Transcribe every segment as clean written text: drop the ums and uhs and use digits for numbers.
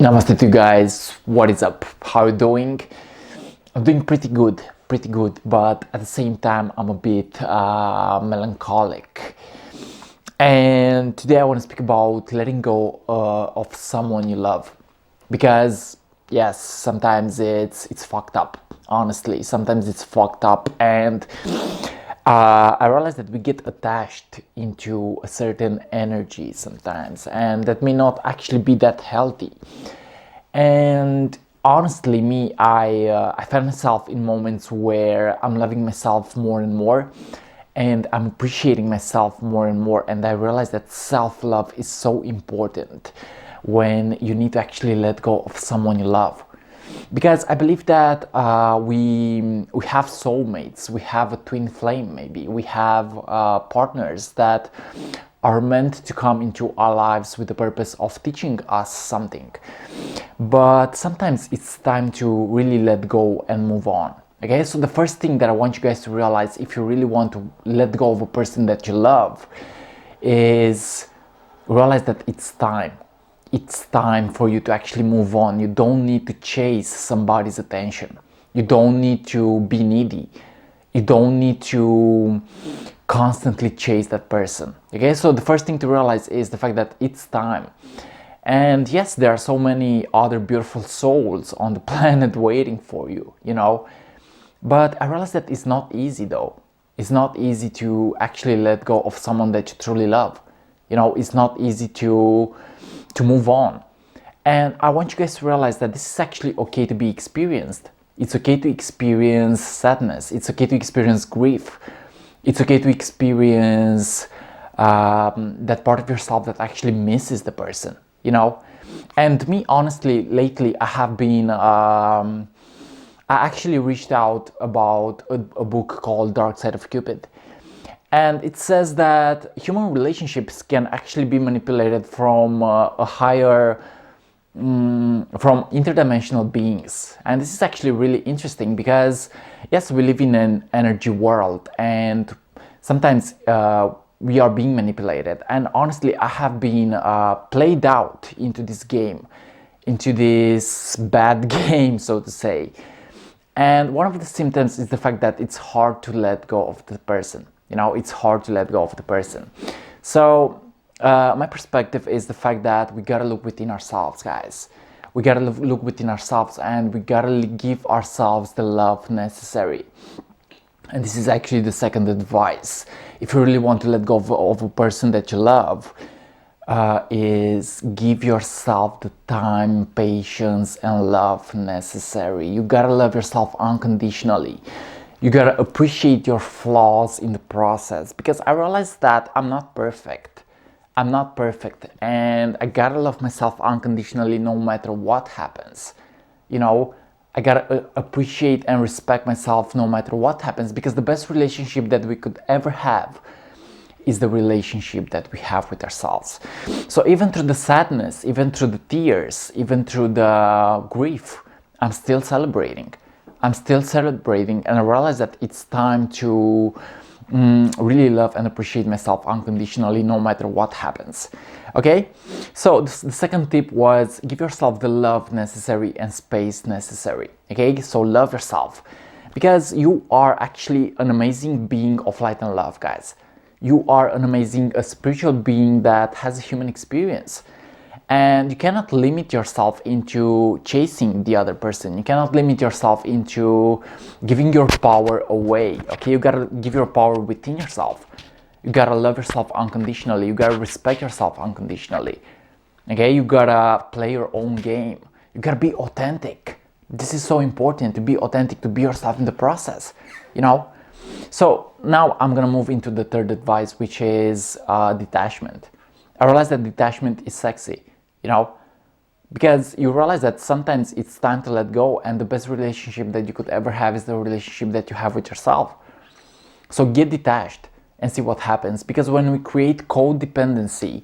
Namaste to you guys, what is up? How are you doing? I'm doing pretty good, but at the same time I'm a bit melancholic. And today I want to speak about letting go of someone you love. Because yes, sometimes it's fucked up, honestly. Sometimes it's fucked up, and I realize that we get attached into a certain energy sometimes, and that may not actually be that healthy. And honestly, I find myself in moments where I'm loving myself more and more, and I'm appreciating myself more and more, and I realize that self-love is so important when you need to actually let go of someone you love. Because I believe that we have soulmates, we have a twin flame, maybe we have partners that are meant to come into our lives with the purpose of teaching us something. But sometimes it's time to really let go and move on. Okay, so the first thing that I want you guys to realize, if you really want to let go of a person that you love, is realize that it's time. It's time for you to actually move on. You don't need to chase somebody's attention. You don't need to be needy. You don't need to constantly chase that person. Okay, so the first thing to realize is the fact that it's time. And yes, there are so many other beautiful souls on the planet waiting for you, you know. But I realize that it's not easy though. It's not easy to actually let go of someone that you truly love. You know, it's not easy to move on. And I want you guys to realize that this is actually okay to be experienced. It's okay to experience sadness. It's okay to experience grief. It's okay to experience that part of yourself that actually misses the person, you know. And me, honestly, lately I have been I actually reached out about a book called Dark Side of Cupid. And it says that human relationships can actually be manipulated from a higher, from interdimensional beings. And this is actually really interesting because, yes, we live in an energy world, and sometimes we are being manipulated. And honestly, I have been played out into this game, into this bad game, so to say. And one of the symptoms is the fact that it's hard to let go of the person. You know, it's hard to let go of the person. So my perspective is the fact that we gotta look within ourselves, guys. We gotta look within ourselves, and we gotta give ourselves the love necessary. And this is actually the second advice. If you really want to let go of a person that you love, is give yourself the time, patience, and love necessary. You gotta love yourself unconditionally. You gotta appreciate your flaws in the process, because I realized that I'm not perfect. I'm not perfect, and I gotta love myself unconditionally no matter what happens. You know, I gotta appreciate and respect myself no matter what happens, because the best relationship that we could ever have is the relationship that we have with ourselves. So even through the sadness, even through the tears, even through the grief, I'm still celebrating. I'm still celebrating, and I realize that it's time to really love and appreciate myself unconditionally no matter what happens. Okay, so the second tip was give yourself the love necessary and space necessary. Okay, so love yourself, because you are actually an amazing being of light and love, guys. You are an amazing spiritual being that has a human experience. And you cannot limit yourself into chasing the other person. You cannot limit yourself into giving your power away. Okay, you gotta give your power within yourself. You gotta love yourself unconditionally. You gotta respect yourself unconditionally. Okay, you gotta play your own game. You gotta be authentic. This is so important, to be authentic, to be yourself in the process, you know. So now I'm gonna move into the third advice, which is detachment. I realize that detachment is sexy. You know, because you realize that sometimes it's time to let go, and the best relationship that you could ever have is the relationship that you have with yourself. So get detached and see what happens, because when we create codependency,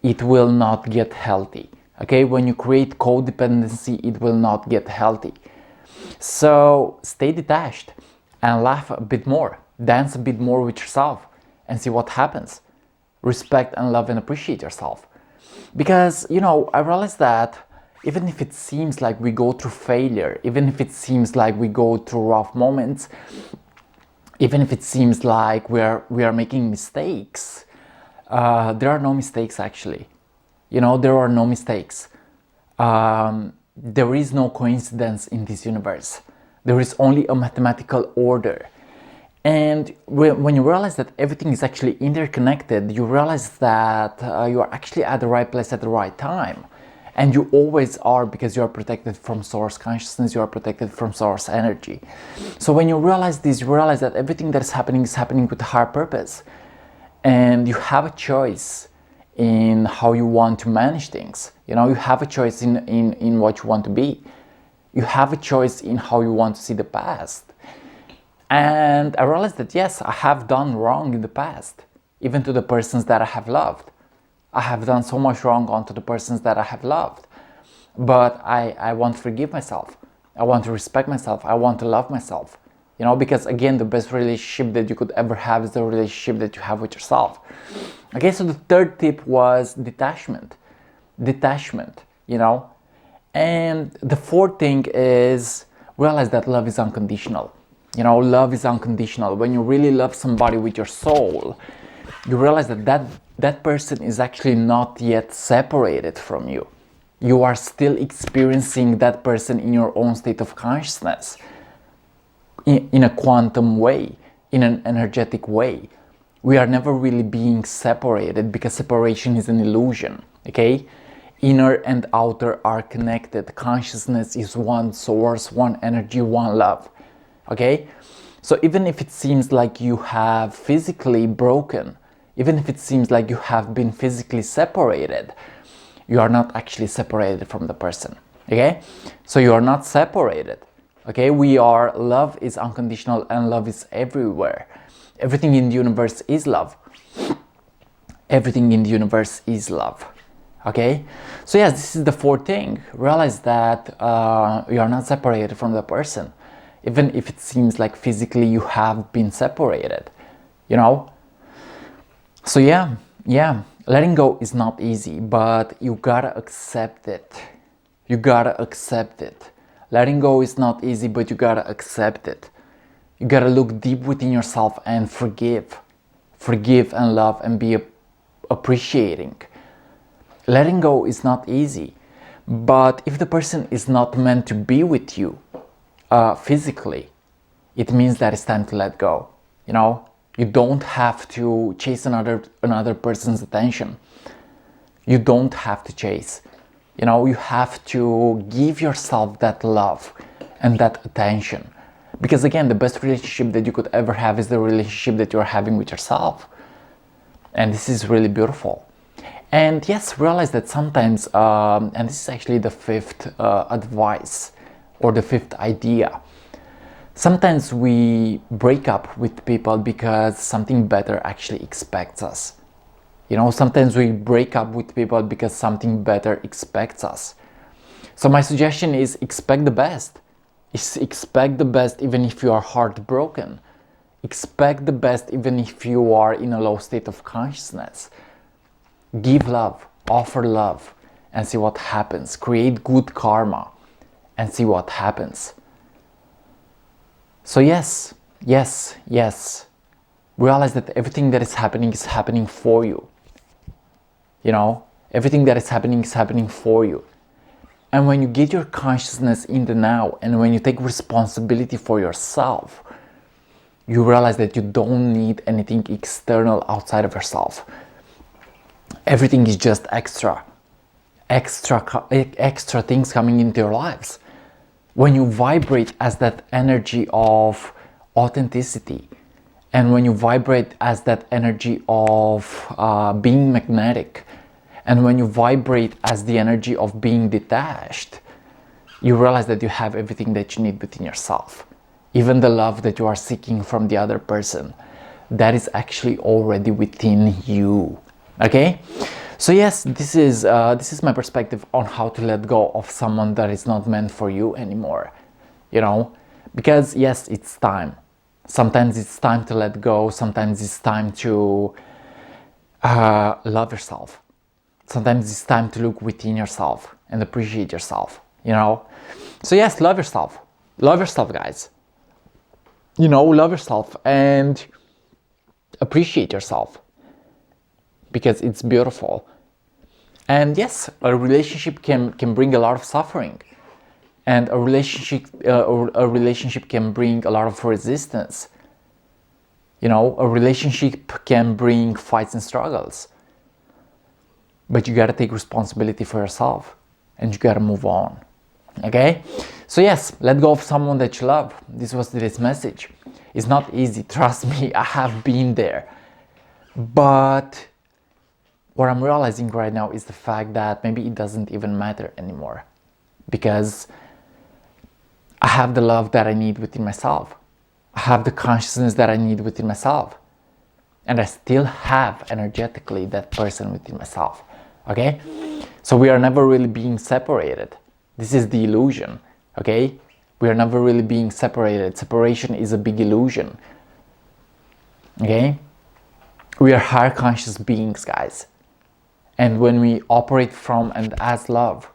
it will not get healthy. Okay, when you create codependency, it will not get healthy. So stay detached and laugh a bit more, dance a bit more with yourself, and see what happens. Respect and love and appreciate yourself. Because, you know, I realized that even if it seems like we go through failure, even if it seems like we go through rough moments, even if it seems like we are making mistakes, there are no mistakes actually. You know, there are no mistakes. There is no coincidence in this universe. There is only a mathematical order. And when you realize that everything is actually interconnected, you realize that you are actually at the right place at the right time. And you always are, because you are protected from source consciousness, you are protected from source energy. So when you realize this, you realize that everything that is happening with a higher purpose. And you have a choice in how you want to manage things. You know, you have a choice in what you want to be. You have a choice in how you want to see the past. And I realized that yes, I have done wrong in the past, even to the persons that I have loved. I have done so much wrong onto the persons that I have loved. But I want to forgive myself. I want to respect myself. I want to love myself. You know, because again, the best relationship that you could ever have is the relationship that you have with yourself. Okay, so the third tip was detachment. Detachment, you know. And the fourth thing is realize that love is unconditional. You know, love is unconditional. When you really love somebody with your soul, you realize that that person is actually not yet separated from you. You are still experiencing that person in your own state of consciousness, in a quantum way, in an energetic way. We are never really being separated, because separation is an illusion, okay? Inner and outer are connected. Consciousness is one source, one energy, one love. Okay, so even if it seems like you have physically broken, even if it seems like you have been physically separated, you are not actually separated from the person. Okay, so you are not separated. Okay, love is unconditional and love is everywhere. Everything in the universe is love. Everything in the universe is love. Okay, so yes, this is the fourth thing. Realize that you are not separated from the person, even if it seems like physically you have been separated, you know. So yeah, letting go is not easy, but you gotta accept it. You gotta accept it. Letting go is not easy, but you gotta accept it. You gotta look deep within yourself and forgive. Forgive and love and be appreciating. Letting go is not easy, but if the person is not meant to be with you physically, it means that it's time to let go. You know, you don't have to chase another person's attention. You don't have to chase. You know, you have to give yourself that love and that attention. Because again, the best relationship that you could ever have is the relationship that you're having with yourself. And this is really beautiful. And yes, realize that sometimes, and this is actually the fifth advice or the fifth idea. Sometimes we break up with people because something better actually expects us. You know, sometimes we break up with people because something better expects us. So my suggestion is expect the best. Expect the best even if you are heartbroken. Expect the best even if you are in a low state of consciousness. Give love, offer love, and see what happens. Create good karma and see what happens. So yes. Realize that everything that is happening for you. You know, everything that is happening for you. And when you get your consciousness in the now, and when you take responsibility for yourself, you realize that you don't need anything external outside of yourself. Everything is just extra things coming into your lives. When you vibrate as that energy of authenticity, and when you vibrate as that energy of being magnetic, and when you vibrate as the energy of being detached, you realize that you have everything that you need within yourself. Even the love that you are seeking from the other person, that is actually already within you. Okay? So yes, this is my perspective on how to let go of someone that is not meant for you anymore. You know, because yes, it's time. Sometimes it's time to let go. Sometimes it's time to love yourself. Sometimes it's time to look within yourself and appreciate yourself, you know? So yes, love yourself. Love yourself, guys. You know, love yourself and appreciate yourself because it's beautiful. And yes, a relationship can bring a lot of suffering, and a relationship can bring a lot of resistance. You know, a relationship can bring fights and struggles, but you gotta take responsibility for yourself and you gotta move on. Okay, so yes, let go of someone that you love. This was today's message. It's not easy, trust me, I have been there, but what I'm realizing right now is the fact that maybe it doesn't even matter anymore, because I have the love that I need within myself. I have the consciousness that I need within myself. And I still have energetically that person within myself. Okay? So we are never really being separated. This is the illusion. Okay? We are never really being separated. Separation is a big illusion. Okay? We are higher conscious beings, guys. And when we operate from and as love,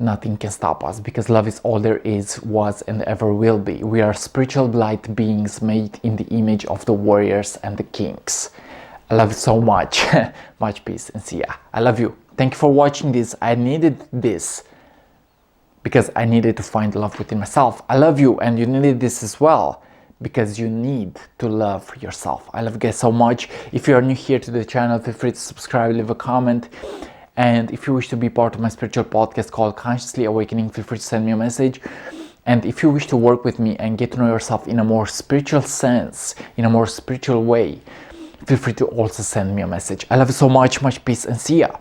nothing can stop us, because love is all there is, was, and ever will be. We are spiritual light beings made in the image of the warriors and the kings. I love you so much. Much peace and see ya. I love you. Thank you for watching this. I needed this because I needed to find love within myself. I love you, and you needed this as well, because you need to love yourself. I love you guys so much. If you are new here to the channel, feel free to subscribe, leave a comment. And if you wish to be part of my spiritual podcast called Consciously Awakening, feel free to send me a message. And if you wish to work with me and get to know yourself in a more spiritual sense, in a more spiritual way, feel free to also send me a message. I love you so much. Much peace and see ya.